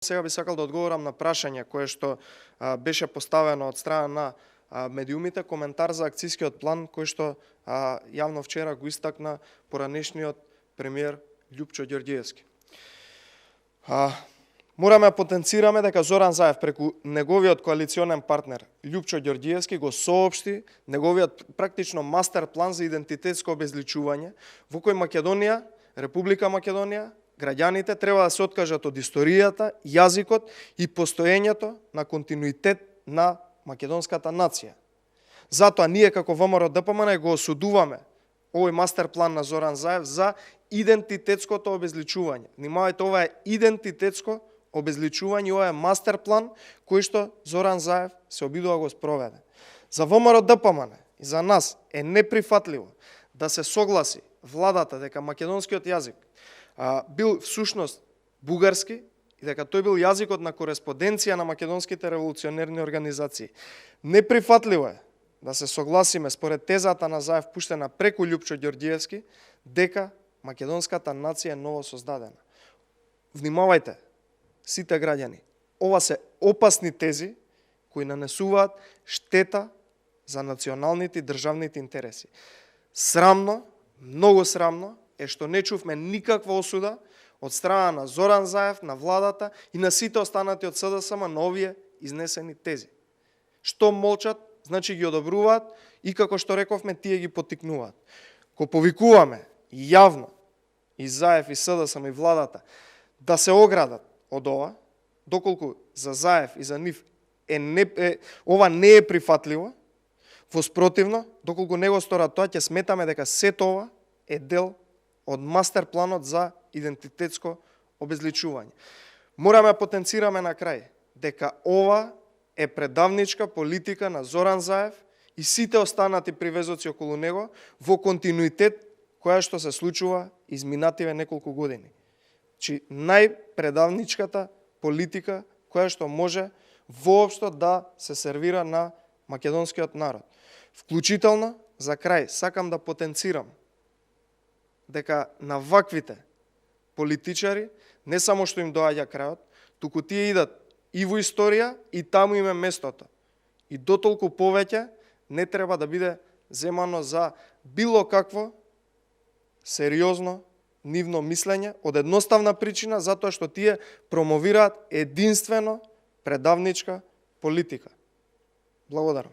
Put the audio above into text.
Сега би сакал да одговорам на прашање кое што беше поставено од страна на медиумите, коментар за акцијскиот план кој што јавно вчера го истакна поранешниот премиер Љупчо Ѓорѓиевски. Мораме да потенцираме дека Зоран Заев преку неговиот коалиционен партнер Љупчо Ѓорѓиевски го соопшти неговиот практично мастер план за идентитетско обезличување во кој Македонија, Република Македонија, граѓаните треба да се откажат од историјата, јазикот и постоењето на континуитет на македонската нација. Затоа ние како ВМРО-ДПМН го осудуваме овој мастер план на Зоран Заев за идентитетското обезличување. Внимавајте, ова е идентитетско обезличување, ова е мастер план кој што Зоран Заев се обидува го спроведе. За ВМРО-ДПМН и за нас е неприфатливо да се согласи владата дека македонскиот јазик бил всушност бугарски и дека тој бил јазикот на кореспонденција на македонските револуционерни организации. Неприфатливо е да се согласиме според тезата на Заев пуштена преку Љупчо Ѓорѓиевски дека македонската нација е ново создадена. Внимавајте, сите граѓани, ова се опасни тези кои нанесуваат штета за националните и државните интереси. Срамно, многу срамно е што не чувме никаква осуда од страна на Зоран Заев, на владата и на сите останати од СДСМ на овие изнесени тези. Што молчат, значи ги одобруваат и како што рековме, тие ги поттикнуваат. Ко повикуваме јавно и Заев и СДСМ и владата да се оградат од ова, доколку за Заев и за нив ова не е прифатливо, воспротивно, доколку не го сторат тоа, ќе сметаме дека сето ова е дел од мастер планот за идентитетско обезличување. Мораме да потенцираме на крај дека ова е предавничка политика на Зоран Заев и сите останати привезоци околу него во континуитет која што се случува изминативе неколку години. Чи најпредавничката политика која што може воопшто да се сервира на македонскиот народ. Вклучително, за крај, сакам да потенцирам дека на ваквите политичари не само што им доаѓа крајот, туку тие идат и во историја и таму им е местото. И дотолку повеќе не треба да биде земано за било какво сериозно нивно мислење од едноставна причина, затоа што тие промовираат единствено предавничка политика. Благодарам.